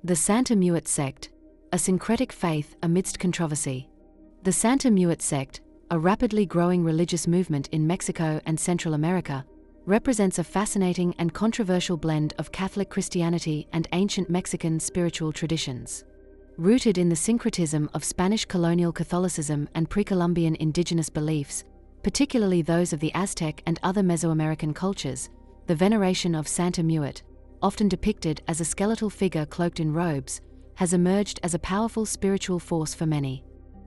The Santa Muerte Sect, a syncretic faith amidst controversy. The Santa Muerte Sect, a rapidly growing religious movement in Mexico and Central America, represents a fascinating and controversial blend of Catholic Christianity and ancient Mexican spiritual traditions. Rooted in the syncretism of Spanish colonial Catholicism and pre-Columbian indigenous beliefs, particularly those of the Aztec and other Mesoamerican cultures, the veneration of Santa Muerte, often depicted as a skeletal figure cloaked in robes, has emerged as a powerful spiritual force for many.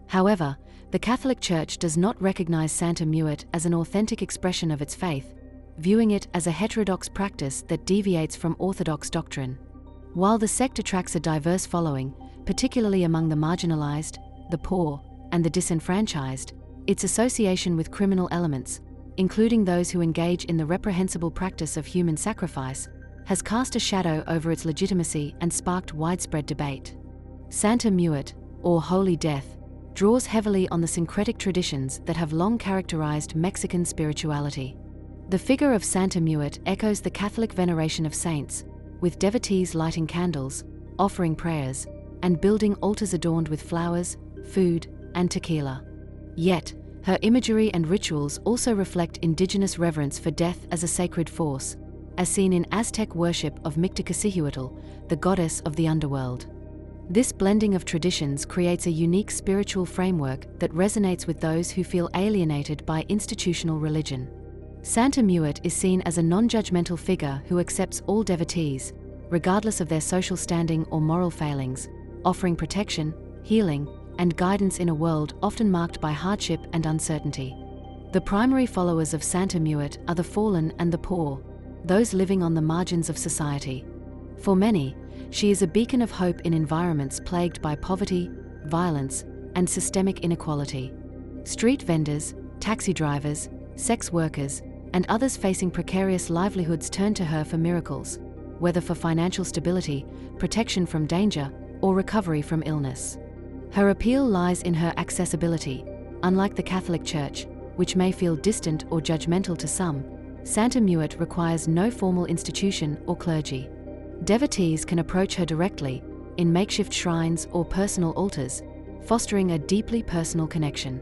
However, the Catholic Church does not recognize Santa Muerte as an authentic expression of its faith, viewing it as a heterodox practice that deviates from orthodox doctrine. While the sect attracts a diverse following, particularly among the marginalized, the poor, and the disenfranchised, its association with criminal elements, including those who engage in the reprehensible practice of human sacrifice, has cast a shadow over its legitimacy and sparked widespread debate. Santa Muerte, or Holy Death, draws heavily on the syncretic traditions that have long characterized Mexican spirituality. The figure of Santa Muerte echoes the Catholic veneration of saints, with devotees lighting candles, offering prayers, and building altars adorned with flowers, food, and tequila. Yet, her imagery and rituals also reflect indigenous reverence for death as a sacred force, as seen in Aztec worship of Mictlantecuhtli, the goddess of the underworld. This blending of traditions creates a unique spiritual framework that resonates with those who feel alienated by institutional religion. Santa Muerte is seen as a non-judgmental figure who accepts all devotees, regardless of their social standing or moral failings, offering protection, healing, and guidance in a world often marked by hardship and uncertainty. The primary followers of Santa Muerte are the fallen and the poor, those living on the margins of society. For many, she is a beacon of hope in environments plagued by poverty, violence, and systemic inequality. Street vendors, taxi drivers, sex workers, and others facing precarious livelihoods turn to her for miracles, whether for financial stability, protection from danger, or recovery from illness. Her appeal lies in her accessibility. Unlike the Catholic Church, which may feel distant or judgmental to some, Santa Muerte requires no formal institution or clergy. Devotees can approach her directly, in makeshift shrines or personal altars, fostering a deeply personal connection.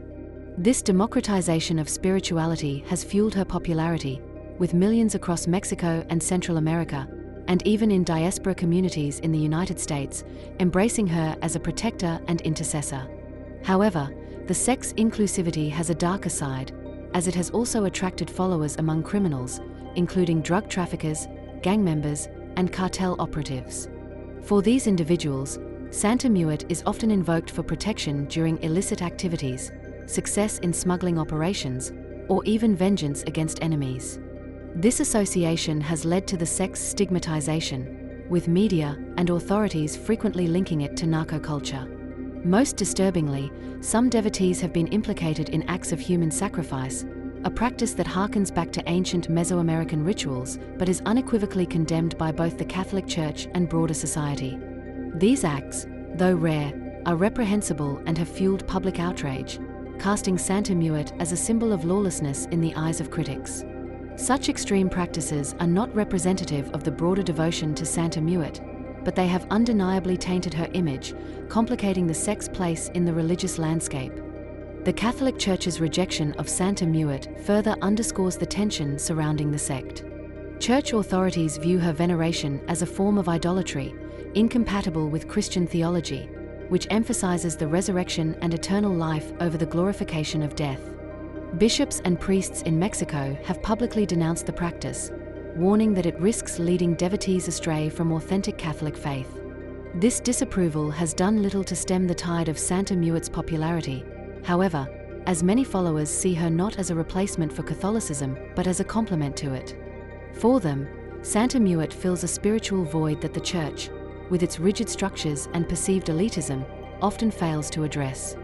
This democratization of spirituality has fueled her popularity, with millions across Mexico and Central America, and even in diaspora communities in the United States, embracing her as a protector and intercessor. However, the sect's inclusivity has a darker side, as it has also attracted followers among criminals, including drug traffickers, gang members, and cartel operatives. For these individuals, Santa Muerte is often invoked for protection during illicit activities, success in smuggling operations, or even vengeance against enemies. This association has led to the sect's stigmatization, with media and authorities frequently linking it to narco-culture. Most disturbingly, some devotees have been implicated in acts of human sacrifice, a practice that harkens back to ancient Mesoamerican rituals but is unequivocally condemned by both the Catholic Church and broader society. These acts, though rare, are reprehensible and have fueled public outrage, casting Santa Muerte as a symbol of lawlessness in the eyes of critics. Such extreme practices are not representative of the broader devotion to Santa Muerte, but they have undeniably tainted her image, complicating the sect's place in the religious landscape. The Catholic Church's rejection of Santa Muerte further underscores the tension surrounding the sect. Church authorities view her veneration as a form of idolatry, incompatible with Christian theology, which emphasizes the resurrection and eternal life over the glorification of death. Bishops and priests in Mexico have publicly denounced the practice, warning that it risks leading devotees astray from authentic Catholic faith. This disapproval has done little to stem the tide of Santa Muerte's popularity. However, as many followers see her not as a replacement for Catholicism, but as a complement to it. For them, Santa Muerte fills a spiritual void that the Church, with its rigid structures and perceived elitism, often fails to address.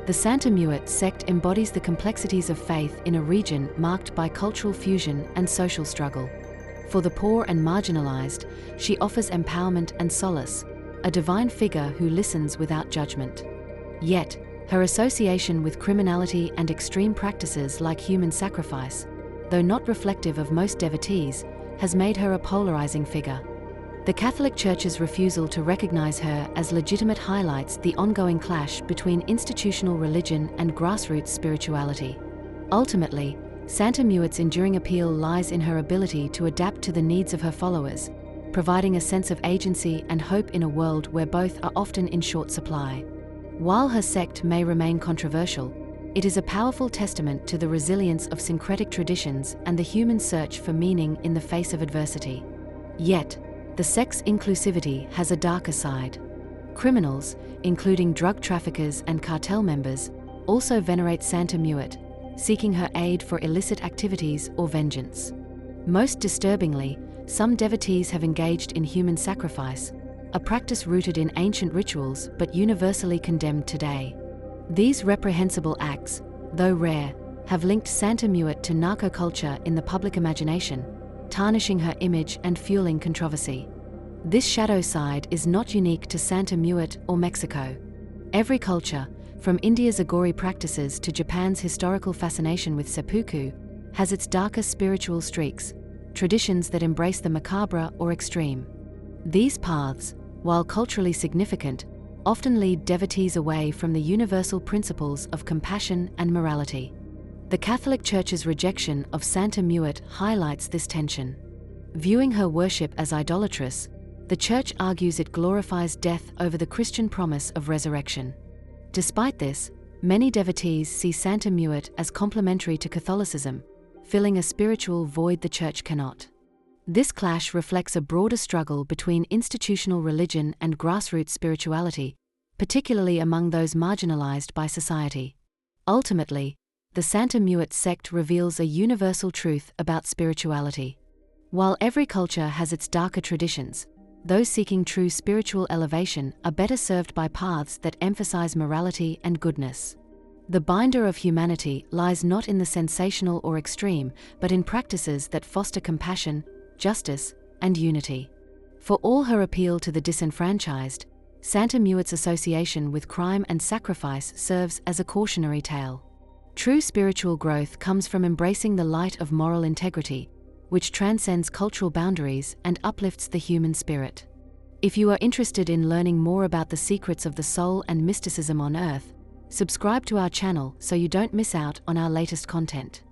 The Santa Muerte sect embodies the complexities of faith in a region marked by cultural fusion and social struggle. For the poor and marginalized, she offers empowerment and solace, a divine figure who listens without judgment. Yet, her association with criminality and extreme practices like human sacrifice, though not reflective of most devotees, has made her a polarizing figure. The Catholic Church's refusal to recognize her as legitimate highlights the ongoing clash between institutional religion and grassroots spirituality. Ultimately, Santa Muerte's enduring appeal lies in her ability to adapt to the needs of her followers, providing a sense of agency and hope in a world where both are often in short supply. While her sect may remain controversial, it is a powerful testament to the resilience of syncretic traditions and the human search for meaning in the face of adversity. Yet, the sect's inclusivity has a darker side. Criminals, including drug traffickers and cartel members, also venerate Santa Muerte, seeking her aid for illicit activities or vengeance. Most disturbingly, some devotees have engaged in human sacrifice, a practice rooted in ancient rituals but universally condemned today. These reprehensible acts, though rare, have linked Santa Muerte to narco-culture in the public imagination, tarnishing her image and fueling controversy. This shadow side is not unique to Santa Muerte or Mexico. Every culture, from India's agori practices to Japan's historical fascination with seppuku, has its darker spiritual streaks, traditions that embrace the macabre or extreme. These paths, while culturally significant, often lead devotees away from the universal principles of compassion and morality. The Catholic Church's rejection of Santa Muerte highlights this tension. Viewing her worship as idolatrous, the Church argues it glorifies death over the Christian promise of resurrection. Despite this, many devotees see Santa Muerte as complementary to Catholicism, filling a spiritual void the Church cannot. This clash reflects a broader struggle between institutional religion and grassroots spirituality, particularly among those marginalized by society. Ultimately, the Santa Muerte sect reveals a universal truth about spirituality. While every culture has its darker traditions, those seeking true spiritual elevation are better served by paths that emphasize morality and goodness. The binder of humanity lies not in the sensational or extreme, but in practices that foster compassion, justice, and unity. For all her appeal to the disenfranchised, Santa Muerte's association with crime and sacrifice serves as a cautionary tale. True spiritual growth comes from embracing the light of moral integrity, which transcends cultural boundaries and uplifts the human spirit. If you are interested in learning more about the secrets of the soul and mysticism on Earth, subscribe to our channel so you don't miss out on our latest content.